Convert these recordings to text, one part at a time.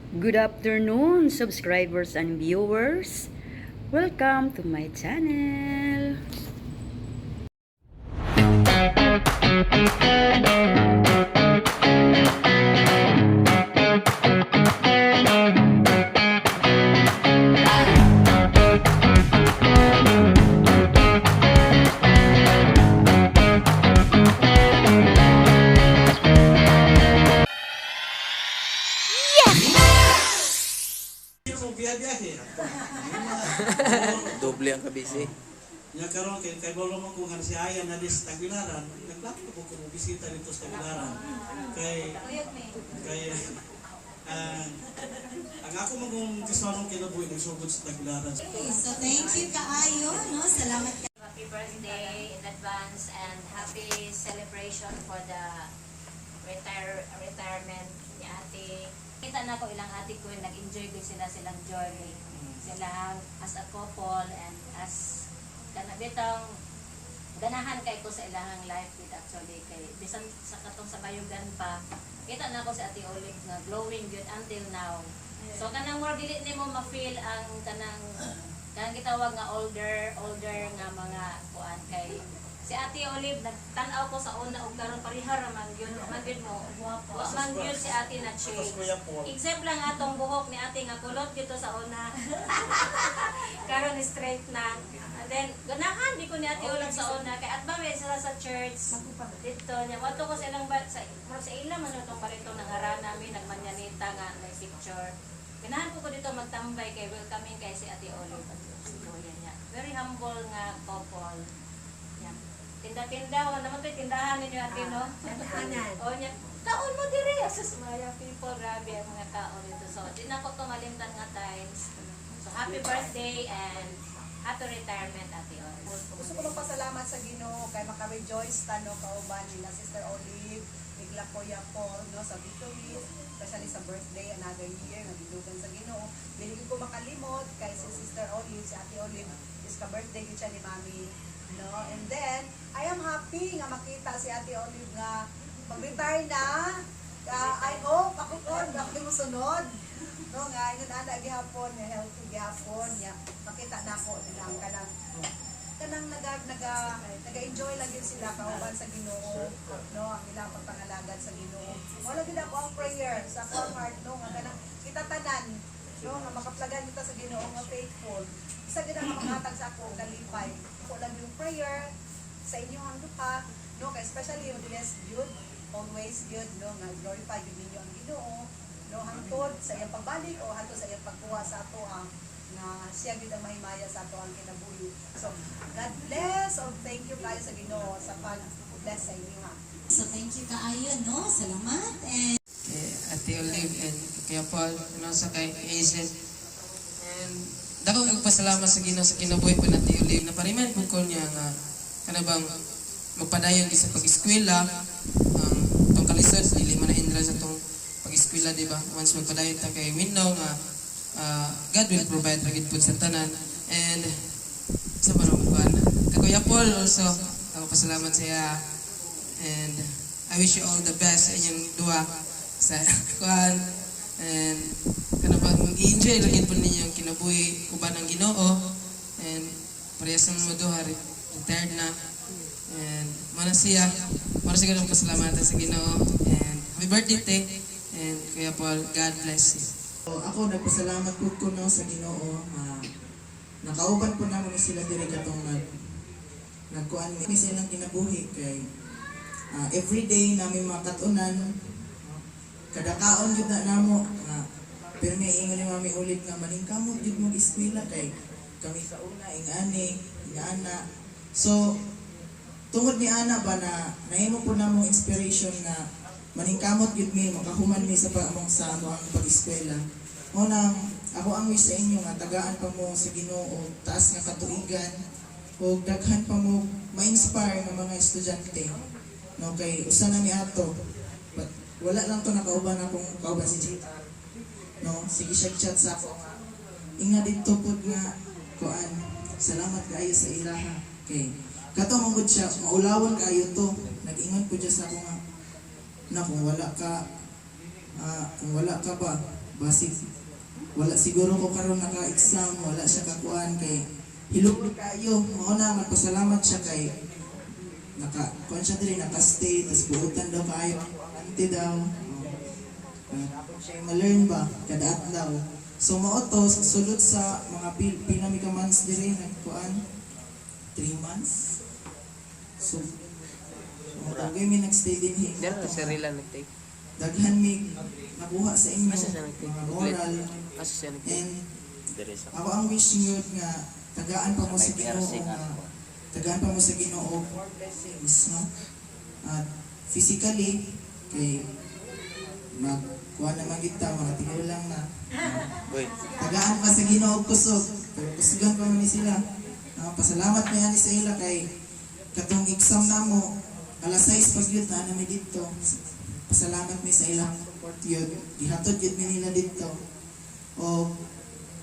Good afternoon, subscribers and viewers. Welcome to my channel. Doble ang kabisi. Nya karon kay bolo mo kung si Ayan na dis Tagbilaran, nagplano ko kung bisita dito sa Tagbilaran. Kay ang ako magong kasarong kinabuhi nagsugod sa Tagbilaran. Okay, so thank you kaayo, no? Salamat ka. Happy birthday in advance and happy celebration for the retirement ni ate. Kita na ko ilang ate ko, nag-enjoy ko silang journey. Sila as a couple and as kanabitang ganahan kay ko sa ilang life with actually kay bisan sa katong sa bayugan pa kita na ko si Ate Olive na glowing good until now. So kanang more dili nimo ma-feel ang kanang gitawag nga older nga mga kuan kay si Ate Olive nagtan-aw ko sa una og karon parihar man gyud mo man gyud si Ate na change. Except lang atong buhok ni Ate nga kulot gito sa una. Karon straight na. And then ganahan di ko ni Ate Olive sa una kay atba may sila sa church dito nya wato ko sa ilang sa ilang man tong barito nang ara namin nagmanyanita nga may picture. Ganahan ko dito magtambay kay welcoming kay si Ate Olive at si Kuya niya. Very humble nga couple. Yan. Tinda-tinda, wala naman ito tindahan ninyo Ate, no? Tindahanan. O niya, kaon mo diri. Sus, maya people, grabe ang mga kaon dito. So, di na ko tumalimtan nga times. So, happy birthday and happy retirement, Ate Olive. Gusto ko magpasalamat sa Ginoo kay maka-rejoice tano kauban nila Sister Olive, Igla Kuya Paul no sa victory, especially sa birthday another year nga gidugan sa Ginoo. Dili ko makalimot kay si Sister Olive, si Ate Olive is ka birthday gid siya ni Mami, no? And then I am happy nga makita si Ate Olive nga mag-retire na. I hope ako kon mo sunod. No nga yun ana gihapon nga healthy gihapon nya makita nako nilang kanang naga-enjoy lang yun sila kauban sa Ginoo, no, ang ilang pagpangalagad sa Ginoo. Wala gid ako ang prayer sa akong heart no nga kanang kita tanan no nga makaplagan kita sa Ginoo nga faithful. Isa gid ang makahatag sa ako kalipay. Ko lang yung prayer sa inyong duha no kay especially yung blessed Jude always good no nga glorify gid ninyo ang Ginoo no hangtod sa iyang pagbalik o hangtod sa iyang pagkuha sa ato ang na siya gid ang mahimaya sa ato ang kinabuhi. So God bless or thank you kayo sa Ginoo sa pag-bless sa inyo ha. So thank you kaayo, no? Salamat. And Ate Olive and Kuya Paul, sa kay Hazel. And dako nagpasalamat sa Ginoo sa kinabuhi pa na Ate Olive na pariman po ko niya nga kanabang magpadayon sa pag-eskwela tong kalisod dili man na indra sa tong pag-eskwela, di ba? Once magpadayon ta kay Winno nga God will provide ragid po sa tanan. And sa parang kuan Kuya Paul also ako pasalamat sa iya. And I wish you all the best sa inyong duwa sa kuan. And kanabang mag-enjoy lagi po ninyo ang kinabuhi uban ng Ginoo. And parehas mo duha retired na. And mana siya ganung pasalamatan sa Ginoo. And happy birthday and Kuya Paul, God bless you. So, ako nagpasalamat po ko no, sa Ginoo. Nakauban po namin sila dire katong nagkuan ni silang kinabuhi kay everyday namin makatunan kada kaon jud na namo pero may ingon ni Mami Olive nga maningkamot jud mo eskwela kay kami sa una ingana. So tungod ni ana ba na nahimo po namo inspiration nga maningkamot gid mi makahuman mi sa among pag-eskwela. Unang ako ang wish sa inyo nga tagaan pa mo sa Ginoo taas nga katuigan o daghan pa mo ma-inspire nga mga estudyante. No kay usa na mi ato. But wala lang to nakauban akong kauban si Jitar. No sige siya chat sa ako nga inga dito pud nga kuan salamat kaayo sa ilaha kay kato mangud siya maulawon kaayo to nag-ingon pud siya sa ako nga na kung wala ka ba Basig wala siguro ko karon naka-exam, wala siya kakuan kay hilog ni kayo. Mao na magpasalamat siya kay kuan siya diri naka-stay tas buotan daw kayo. Ante daw. Siya ma-learn ba kada adlaw. So mao to sulod sa mga pila mi ka months diri nagkuan 3 months. So okay mi nagstay din hi. Diyan na si Rila nagtake. Daghan mi nakuha sa inyo Asa siya nagtake? mga moral. Asa siya nagtake? And ako ang wish niyo nga tagaan pa mo sa Ginoo tagaan pa mo sa Ginoo more blessings no. At physically kay magkuha naman kita mga tingol lang na tagaan pa sa Ginoo kusog pero kusugan pa man ni sila. Pasalamat na yan sa ila kay katong exam namo alas 6 pag yun na namin dito. Pasalamat mi sa ilang support yun. Ihatod yun mi nila dito. O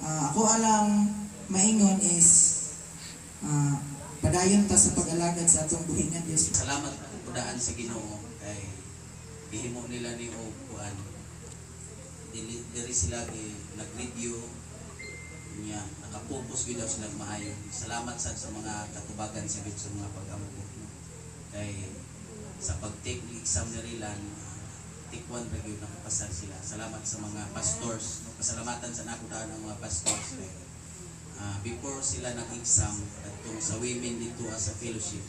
ako alang maingon is padayon ta sa pag-alagad sa atong buhingan Dios. Salamat po daan sa Ginoo kay gihimo nila ni og kuan. Dili sila nag-review niya nakapokus gid daw sila maayo. Salamat sa mga katubagan sa mga pag-ampo. Kay sa pag-take ng exam na rilan take 1 review nakapasar sila. Salamat sa mga pastors. Pasalamatan sa nakudaan ang mga pastors. Before sila nag-exam atong sa women dito as a fellowship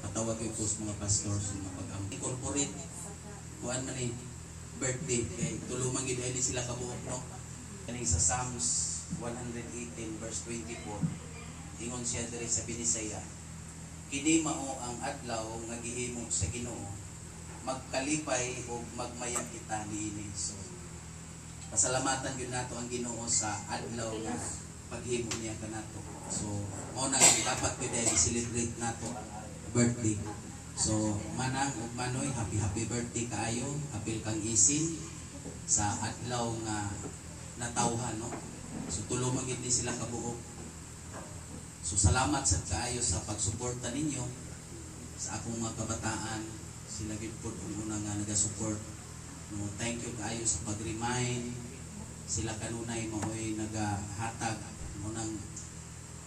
patawag yung post mga pastors mga pag-ampo. Incorporate kuan man ni birthday kay tulumang gid ay sila kabuok no. Kani sa Psalms 118 verse 24 ingon siya diri sa Binisaya. Kini mao ang adlaw nga gihimo sa Ginoo magkalipay o magmaya kita niini. So pasalamatan gyud nato ang Ginoo sa adlaw nga paghimo niya kanato. So mao na dapat gyud i-celebrate nato birthday. So manang ug manoy happy birthday kaayo. Apil kang isin sa adlaw nga natawhan no. So tulong gid ni sila kabuok. So salamat sa kaayo sa pagsuporta ninyo sa akong mga kabataan. Sila gid pud una nga naga-support. No, thank you kaayo sa pag-remind. Sila kanunay maoy nagahatag mo nang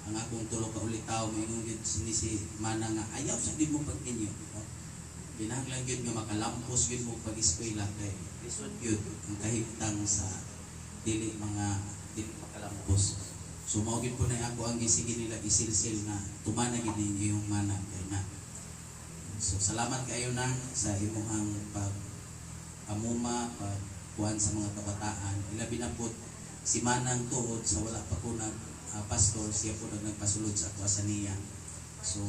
ang akong tulo ka ulitaw moingon gid ni si Mana nga ayaw sa gid mo pag-inyo. No? Kinahanglan gid nga makalampos gid mo pag-eskwela kay lisod gyud ang kahimtang sa dili makalampos. So mao gid po na ako ang gisige nila isilsil nga tumana gid ninyo yung mana kay na. So salamat kayo nang sa imong pag-amuma pagkuan sa mga kabataan. Ilabi na po si Manang tuod sa wala pa po pastor siya po nagpasulod sa ato sa niya. So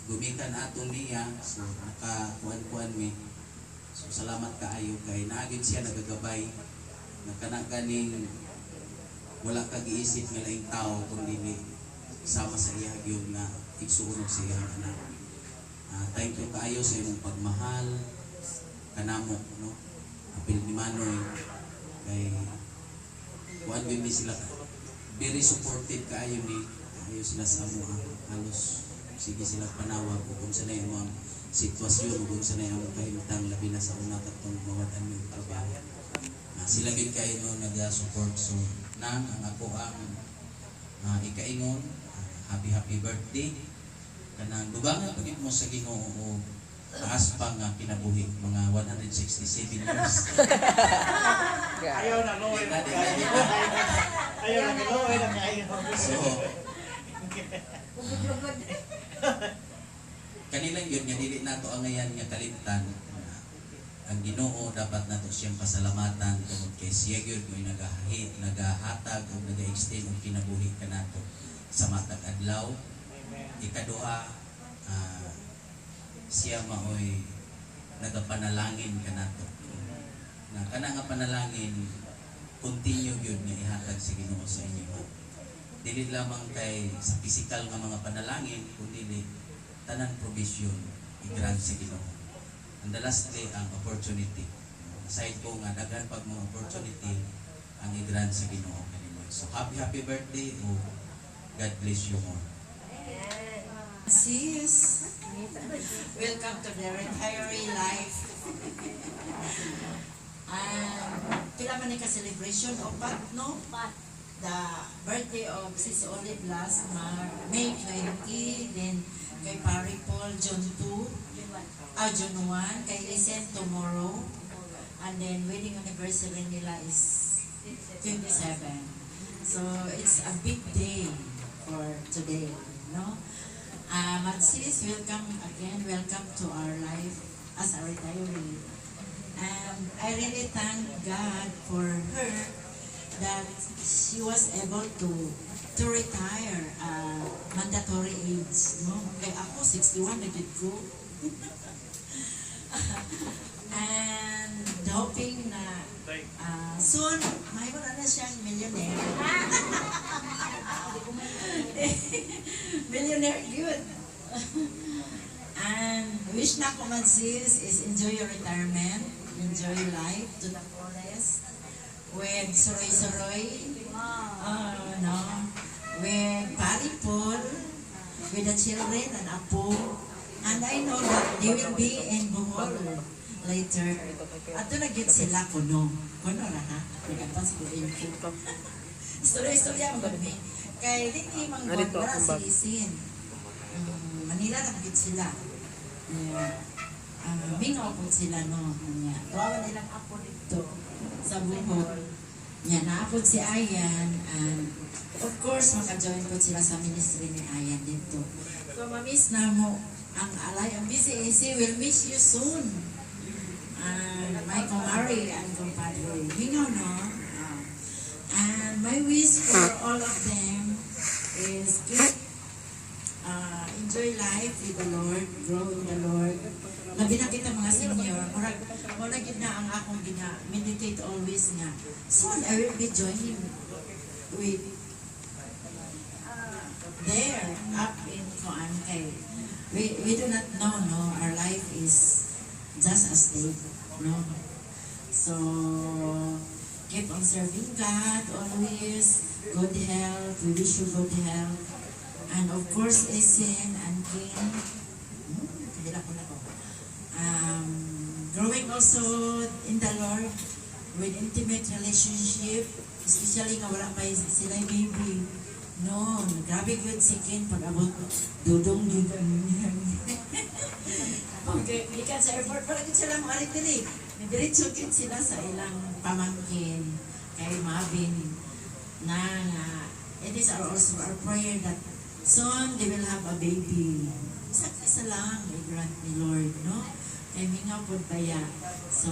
gumikan atong niya so nakakuan-kuan mi. So salamat kaayo kay naagid siya nagagabay nagkanang ganing wala kag giisip nga laing tao kundi sama sa iya gyud nga igsuon sa iyang anak. Thank you kaayo sa imong pagmahal kanamo no. Apil ni Manoy kay kuan gyud ni sila very supportive kaayo ni kaayo sila sa amo halos sige sila panawag kung sa yung mga sitwasyon kung sa yung kahimtang labi na sa una katong mawatan ng trabaho. Sila gyud kayo no naga-support. So nang ang ako ang ikaingon happy birthday kanang dugangan pagit mo sa Ginoo o taas pa nga kinabuhi mga 167 years. Ayaw na loy na ayaw na loy na kayo. So kanilang yun nga dili nato ang ngayon nga kalimtan ang Ginoo dapat nato siyang pasalamatan tungod kay siya gyud moy nagahatag o naga-extend og kinabuhi kanato sa matag adlaw. Ikaduha siya maoy nagapanalangin kanato na kana nga panalangin continue gyud nga ihatag sa Ginoo sa inyo. Dili lamang kay sa physical nga mga panalangin kundi tanan provision i-grant sa Ginoo. And the lastly ang opportunity. Aside ko nga daghan pag mga opportunity ang i-grant sa Ginoo kanimo. So happy birthday o God bless you more. Sis, welcome to the retiree life. Pila man ni ka celebration opat, no? But, The birthday of Sis Olive last May 20, then kay Pari Paul June 2, June 1, kay Lisen tomorrow, and then wedding anniversary nila is 27. So it's a big day for today, no? Sis, welcome again, welcome to our life as a retiree. And I really thank God for her that she was able to retire mandatory age, no? Kaya ako 61 na gid ko. And hoping na soon mayroon na siyang millionaire. Millionaire good. And wish na ko man sis is enjoy your retirement, enjoy life to the fullest. With Suroy, no, with Pari Paul, with the children and Apo, and I know that they will be in Bohol later. At doon nag-get sila kuno ra ha? Nagkapas ko info. Istorya mo kami. Kay Ricky Manggon, wala silisin. Manila nag-get sila. Mingaw po sila, no. Tuwawan nilang Apo dito sa Bohol. Yan, naapod si Ayan, and of course, maka-join po sila sa ministry ni Ayan dito. So, mamiss na mo ang alay. Ang busy will miss you soon. My kumari and kumpadre. Mingaw, no? And my wish for all of them is keep enjoy life with the Lord, grow in the Lord. Labi na kita mga senior, muna gid na ang akong meditate always nga. Soon I will be joining with there up in Kuan kay we do not know, no, our life is just a state, no. So keep on serving God always, good health, we wish you good health. And of course, Esin and King, growing also in the Lord with intimate relationship, especially nga wala pa sila baby. No, grabe good si King pag-abot dudong dudong. Okay, ikan sa airport, parang sila mga alit-alit. Diretso kin sila sa ilang pamangkin kay Mabin na it is also our prayer that soon they will have a baby. Isa lang, may grant ni Lord, no? Kay mingaw po baya. So,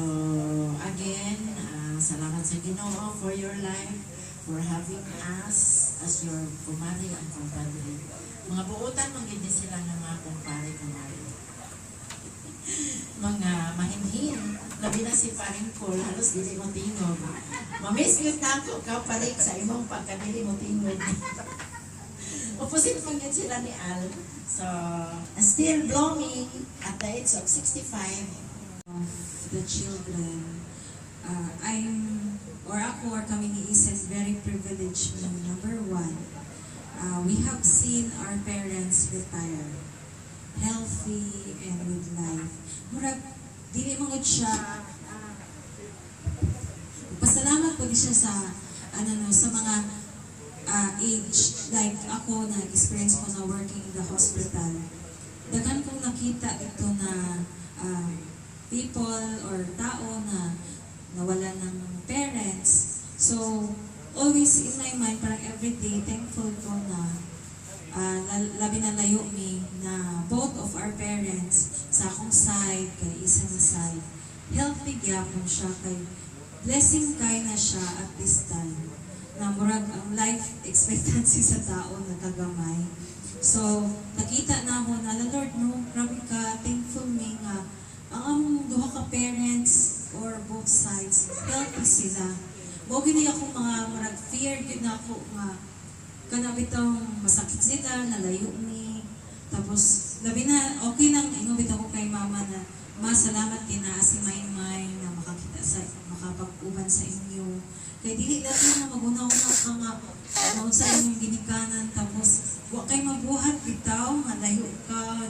again, salamat sa Ginoo for your life, for having us as your kumari and kumpadre. Mga buutan, manggid sila ng mga kumari. Mga mahinhin, labi na si Paring Paul, halos dili mo tingog. Mamiss yun na ako, kapalik sa imong pagkadili mo tingog. Opposite manggid sila ni Al. So, still blooming at the age of 65. Of the children, ako or kami ni Isa is very privileged. Number one, we have seen our parents retire healthy and with life. Murag, dili mangod siya, pasalamat po siya sa, sa mga age, like ako na experience ko na working in the hospital. Dagan kong nakita ito na people or tao na nawala ng parents. So, always in my mind, parang everyday, thankful ko na labi na layo mi na both of our parents sa akong side, kay isang side, healthy gyapon siya, kay blessing kay na siya at this time na murag ang life expectancy sa tao nakagamay. So, nakita na ako na, Lord, no, grabe ka, thankful me nga, ang among duha ka parents or both sides, healthy sila. Mo gini ako mga murag fear, gid na ako nga, kanabitang masakit sila, nalayo ni, tapos, labi na, okay nang ingubit ako kay mama na, masalamat din na si Maymay na makakita sa, makapag-uban sa inyo. Kaya dili dati na magunaw-unaw ka nga, sa inyong ginikanan, tapos, huwag kayo mabuhat, bitaw, malayo ka,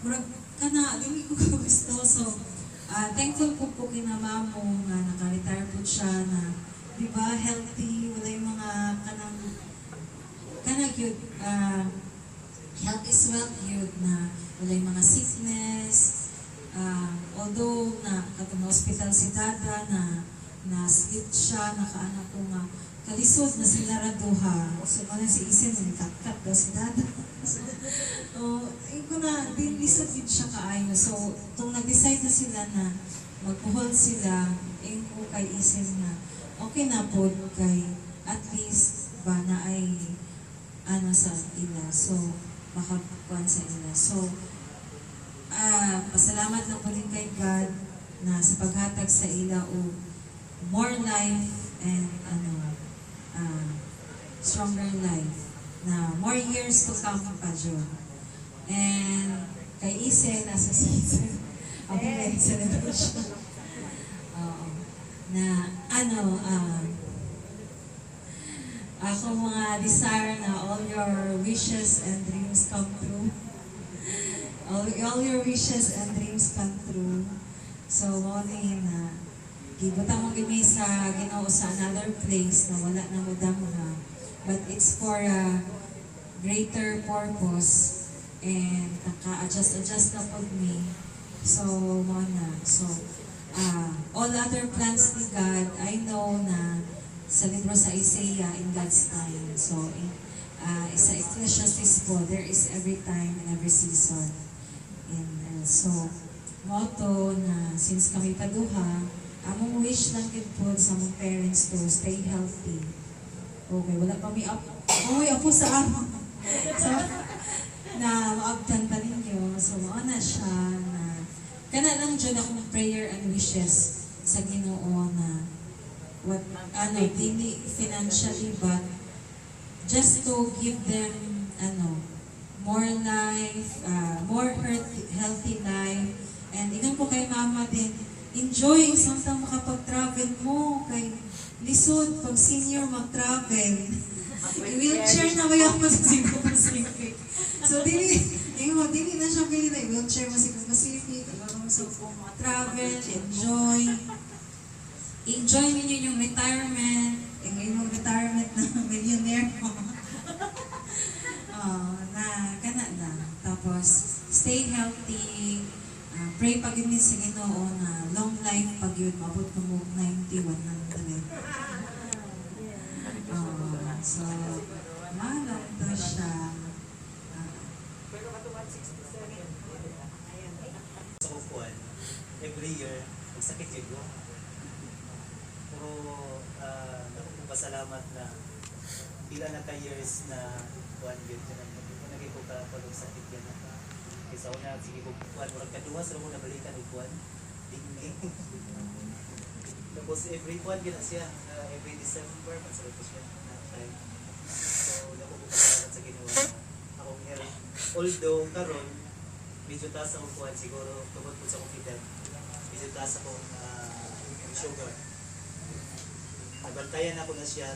murag ka na, dili ko gusto. So, thankful po kina mamo nga naka-retire po siya na, di ba, healthy, wala yung mga kanang yun, health is wealth yun, na wala yung mga sickness, although na katong hospital si Dada na sleep siya, nakaanak ko nga, kalisod na sila raduha. So, kung si Isen, nagkakap daw si Dada. Ayun ko na, lisod yun siya kaayo. So, kung nag-decide na sila na magpuhol sila, ayun ko kay Isen na, okay na po kay at least ba na ay sa ila. So, makakuan sa ila. So, pasalamat lang po din kay God na sa paghatag sa ila o more life and stronger life na more years to come pa John. And kay Ise, nasa season ako may celebration. Na ako mga desire na all your wishes and dreams come true. All your wishes and dreams come true. So, morning na gibuta mo gini sa Ginoo sa another place na wala na mo damha. But it's for a greater purpose and naka-adjust na po me. So, mo na. So, all other plans ni God, I know na sa libro sa Isaiah in God's time. So, sa Ecclesiastes po, there is every time and every season. And so, motto na since kami paduha, among wish lang din po sa mong parents to stay healthy. Okay, wala pa may apo sa amo. So, na maabtan pa ninyo. So, maana siya na kana lang dyan akong prayer and wishes sa Ginoo na dili financially but just to give them more life, more healthy life. And igan po kay mama din, enjoy samtang makapag-travel mo kay lisod pag senior mag-travel. I-wheelchair na ba ako sa Cebu Pacific? So dili na siya pili na i-wheelchair mo sa Cebu Pacific. So po mga-travel, enjoy ninyo yung retirement, yung retirement na millionaire mo. Na kana na. Tapos, stay healthy, pray pag yun sa Ginoo na long life pag yun, mabot ka mo 90, 100. So, malang to siya. Sa upuan, every year, magsakit yun ko. Pero, napapasalamat na pila na ka-years na kuhan yun. Naging ko ka-palong sakit yan. Kaysa una, sige ko kuhan. Murag kaduwa sa mga nabalikan o kuhan. Dingding. Tapos every kuhan yun na siya. Every December, magsalit ko siya. So, napapasalamat sa ginawa na akong health. Although, karon medyo taas akong kuhan. Siguro, tungkol po sa akong edad. Medyo taas akong sugar. Nabantayan ako na siya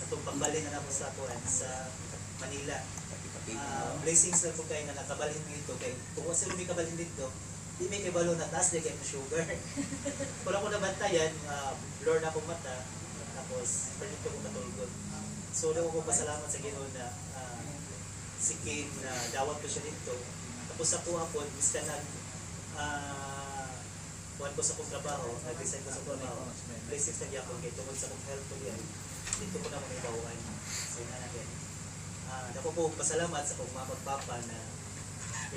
atong pagbalin na ako sa Manila. Blessings na po kayo na nakabalin mo ito. Kung kasi may kabalin dito, di may kibalo na taas na kayo sugar. Kung ako nabantayan, blur na akong mata, tapos pwede ko matulgod. So, ako ko pasalamat sa Ginoo na si Kane na dawat ko siya dito. Tapos ako basta buwan ko sa kong trabaho, nag-resign ko sa trabaho, blessings na diya ko kay tungkol sa kong health ko yan. Dito ko na mga ibawan. So yun na natin. Ako po pasalamat sa kong mga magpapa na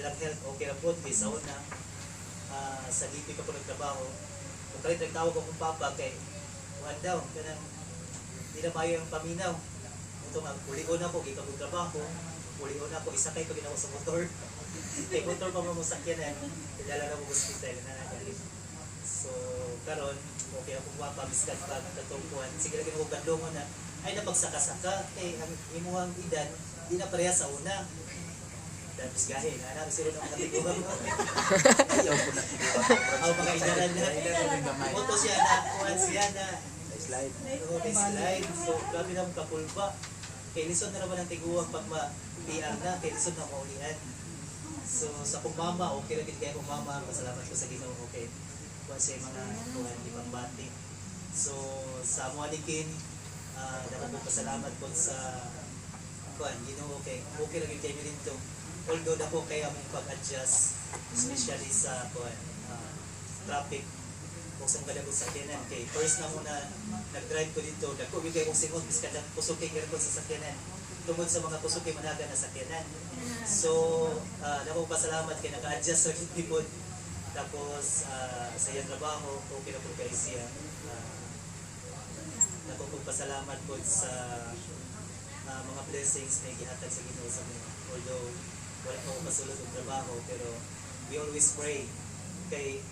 ilang health okay na po. Sa una, sa DP ka po nagtrabaho. Kung kalit nagtawag akong papa kay one down, kanang hindi na mayo yung paminaw. Ito nga, ulion ako, gika ko trabaho. Ulion ako, isakay ko ginawa sa motor. Kay motor pa mo sakyan Idala na mo hospital na nagalit. So, karon okay ako papa, miskat pa, katungkuhan. Sige lagi na ko gandungan na, ay napagsaka-saka, ang imuhang edad, di na pareha sa una. Tapos gahin, sila na mga tiguhan mo. Ayaw ko na. Ako mga idaran na. Moto siya na, kuhan siya na. Slide. May slide. So, grabe na mong kapulpa. Kay lisod na naman ang tiguhan pag ma-PR na, kay lisod na maulihan. So sa kong mama, okay lang kaya kong mama, pasalamat ko sa Ginoo, okay. Kasi mga kuhan ibang bati. So sa Muanikin, dako ko pasalamat po sa kuhan Ginoo, okay. Okay lang kay mi dito. Although dako kay among pag-adjust, especially sa kuhan traffic kung saan kada ko sakyanan. Okay, first na muna nag-drive ko dito, dako bigay kong singot bis kada kusuki gyud ko sa sakyanan. Tungod sa mga kusuki managa na sakyanan. So, dako pasalamat kay naka-adjust sa kitipod. Tapos sa iyang trabaho, okay na po kay siya. Dako po pasalamat po sa mga blessings na gihatag sa Ginoo sa mga. Although wala pa ko masulod ang trabaho, pero we always pray kay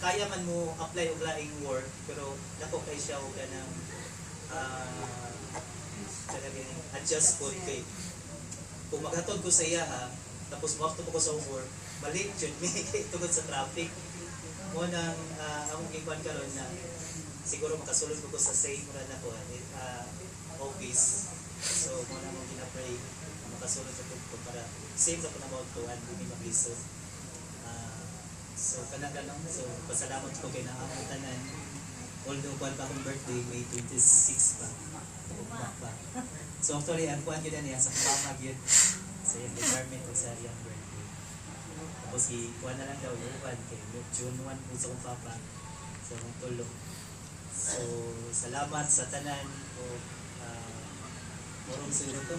kaya man mo apply og laing work, pero dako kay siya og ganang adjust po kay kung maghatod ko sa iya tapos mo ko sa work balik jud mi tungod sa traffic mo nang among giban karon na siguro makasulod ko sa same ra na ko office, so mo na mo gina-pray makasulod sa ko para same ra ko na mo tuan bumi mablisod. So kanang ganun, so pasalamat ko kay naamong tanan. Although kuan pa akong birthday, May 26 pa. Pa. So actually, ang kuan yun niya sa mama yun sa yung department o sa iyang birthday. Tapos kuan na lang daw yung kuan kay June 1 po sa kong papa. So akong tulong. So salamat sa tanan o morong siguro ko.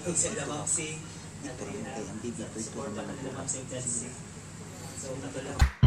Kung sa Damaxi, support pa na Damaxi. So, natulang.